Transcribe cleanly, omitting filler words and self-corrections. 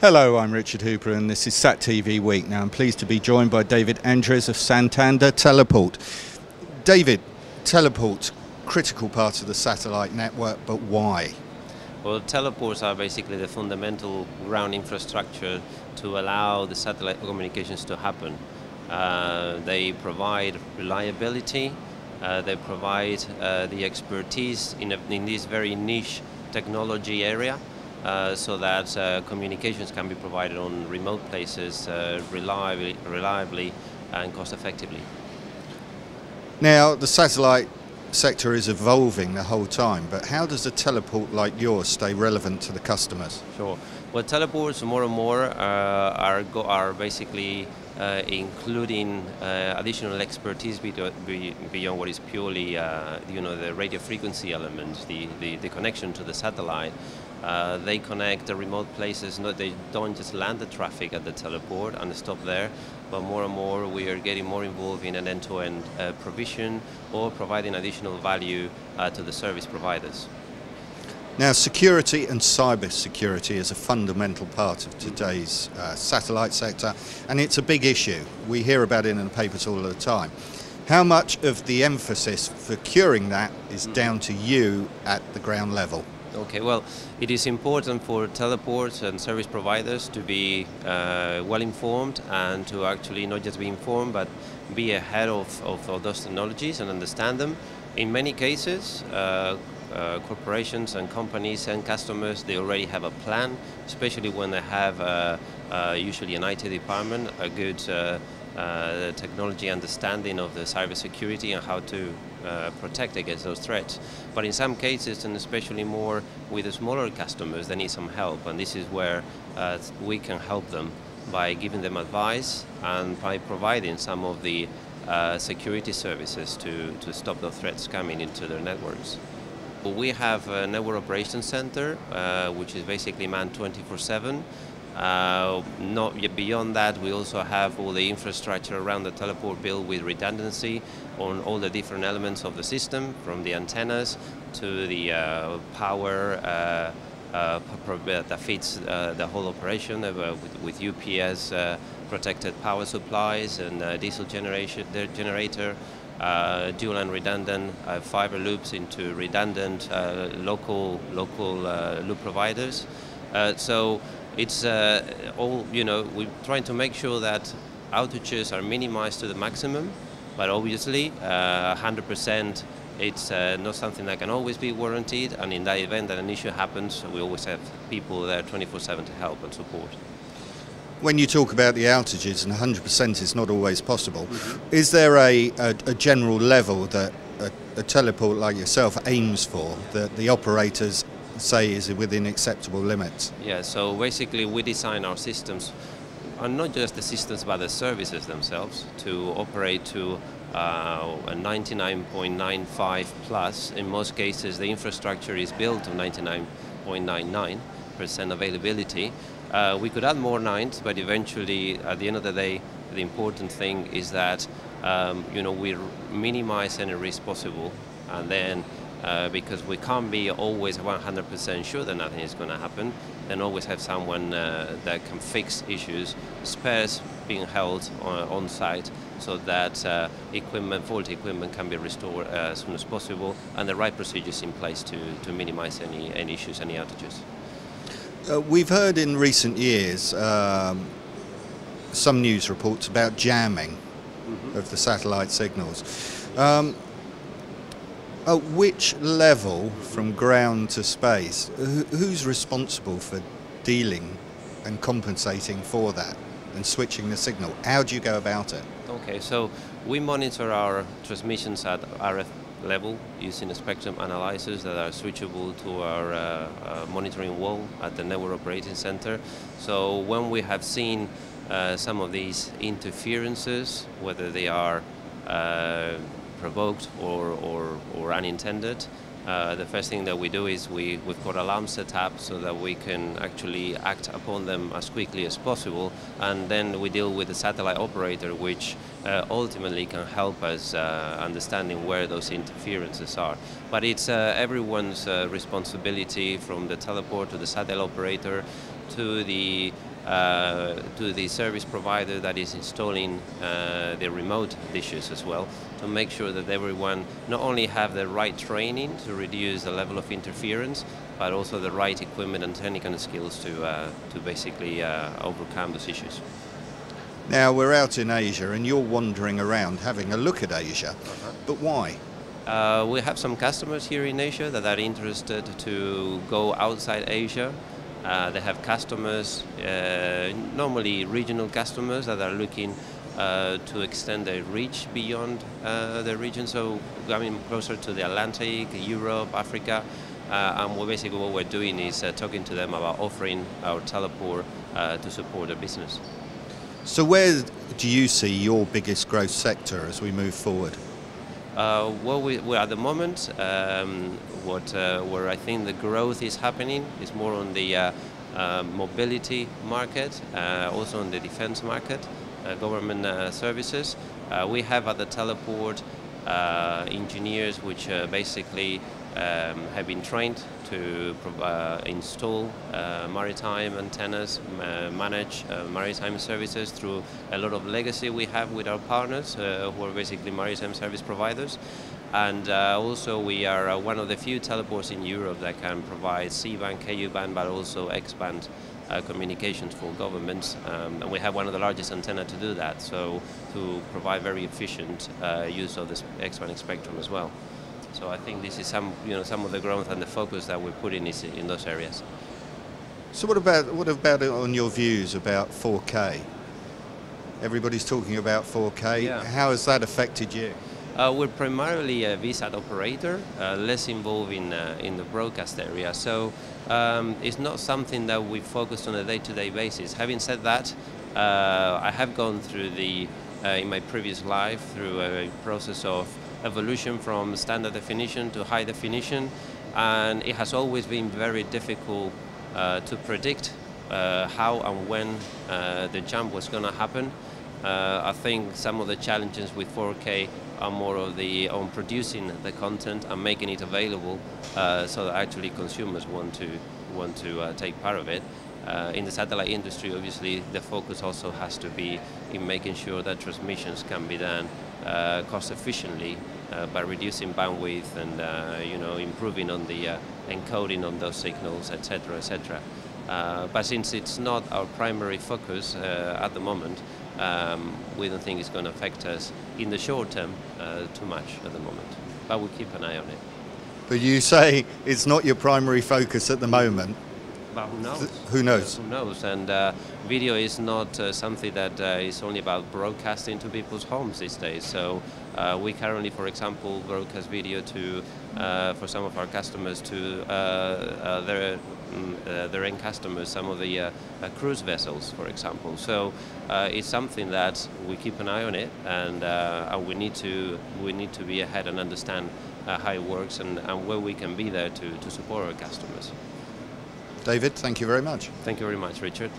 Hello, I'm Richard Hooper and this is SatTV Week. Now I'm pleased to be joined by David Andres of Santander Teleport. David, Teleport, critical part of the satellite network, but why? Well, teleports are basically the fundamental ground infrastructure to allow the satellite communications to happen. They provide reliability, they provide the expertise in this very niche technology area, so that communications can be provided on remote places reliably and cost effectively. Now, the satellite sector is evolving the whole time, but how does a teleport like yours stay relevant to the customers? Sure. Well, teleports more and more are basically including additional expertise beyond what is purely the radio frequency element, the connection to the satellite. They connect the remote places. They don't just land the traffic at the teleport and stop there, but more and more we are getting more involved in an end-to-end provision or providing additional value to the service providers. Now, security and cyber security is a fundamental part of today's satellite sector, and it's a big issue. We hear about it in the papers all the time. How much of the emphasis for curing that is down to you at the ground level? Okay, well, it is important for teleports and service providers to be well informed and to actually not just be informed but be ahead of those technologies and understand them. In many cases, corporations and companies and customers, they already have a plan, especially when they have usually an IT department, a good technology understanding of the cybersecurity and how to protect against those threats. But in some cases, and especially more with the smaller customers, they need some help, and this is where we can help them by giving them advice and by providing some of the security services to stop the threats coming into their networks. We have a network operations center, which is basically manned 24/7. Not yet beyond that, we also have all the infrastructure around the teleport built with redundancy on all the different elements of the system, from the antennas to the power that feeds the whole operation with UPS protected power supplies and diesel generator, dual and redundant fiber loops into redundant local loop providers. So it's all, we're trying to make sure that outages are minimized to the maximum, but obviously 100% it's not something that can always be warranted, and in the event that an issue happens, we always have people there 24/7 to help and support. When you talk about the outages, and 100% is not always possible, is there a general level that a teleport like yourself aims for, that the operators say is within acceptable limits? Yeah, so basically we design our systems, and not just the systems but the services themselves, to operate to a 99.95 plus. In most cases the infrastructure is built to 99.99% availability. We could add more nines, but eventually at the end of the day the important thing is that we minimize any risk possible, and then because we can't be always 100% sure that nothing is going to happen, then always have someone that can fix issues, spares being held on site, so that faulty equipment can be restored as soon as possible, and the right procedures in place to minimize any issues, any outages. We've heard in recent years some news reports about jamming of the satellite signals. At which level, from ground to space, who's responsible for dealing and compensating for that and switching the signal? How do you go about it? Okay, so we monitor our transmissions at RF level using spectrum analyzers that are switchable to our monitoring wall at the network operating center. So when we have seen some of these interferences, whether they are provoked or unintended, the first thing that we do is we've got alarms set up so that we can actually act upon them as quickly as possible, and then we deal with the satellite operator, which ultimately can help us understanding where those interferences are. But it's everyone's responsibility, from the teleport to the satellite operator to the to the service provider that is installing the remote dishes as well, to make sure that everyone not only have the right training to reduce the level of interference, but also the right equipment and technical skills to basically overcome those issues. Now we're out in Asia and you're wandering around having a look at Asia, but why? We have some customers here in Asia that are interested to go outside Asia. They have customers, normally regional customers, that are looking to extend their reach beyond the region, so coming closer to the Atlantic, Europe, Africa, and basically what we're doing is talking to them about offering our teleport to support their business. So where do you see your biggest growth sector as we move forward? Well, we're at the moment, where I think the growth is happening is more on the mobility market, also on the defense market, government services. We have at the Teleport engineers which basically have been trained to install maritime antennas, manage maritime services through a lot of legacy we have with our partners who are basically maritime service providers. And also we are one of the few teleports in Europe that can provide C-band, Ku-band, but also X-band communications for governments, and we have one of the largest antenna to do that, so to provide very efficient use of this X-band spectrum as well. So I think this is some of the growth and the focus that we're putting is in those areas. So what about on your views about 4K? Everybody's talking about 4K. Yeah. How has that affected you? We're primarily a VSAT operator, less involved in the broadcast area. So it's not something that we focus on a day-to-day basis. Having said that, I have gone through in my previous life through a process of evolution from standard definition to high definition, and it has always been very difficult to predict how and when the jump was going to happen. I think some of the challenges with 4K are more on producing the content and making it available so that actually consumers want to take part of it. In the satellite industry, obviously, the focus also has to be in making sure that transmissions can be done cost efficiently by reducing bandwidth and improving on the encoding on those signals, etc., etc. But since it's not our primary focus at the moment, we don't think it's going to affect us in the short term too much at the moment. But we'll keep an eye on it. But you say it's not your primary focus at the moment. But who knows? Who knows? Who knows? And video is not something that is only about broadcasting to people's homes these days. So we currently, for example, broadcast video for some of our customers to their end customers, some of the cruise vessels, for example. So it's something that we keep an eye on it, and we need to be ahead and understand how it works and where we can be there to support our customers. David, thank you very much. Thank you very much, Richard.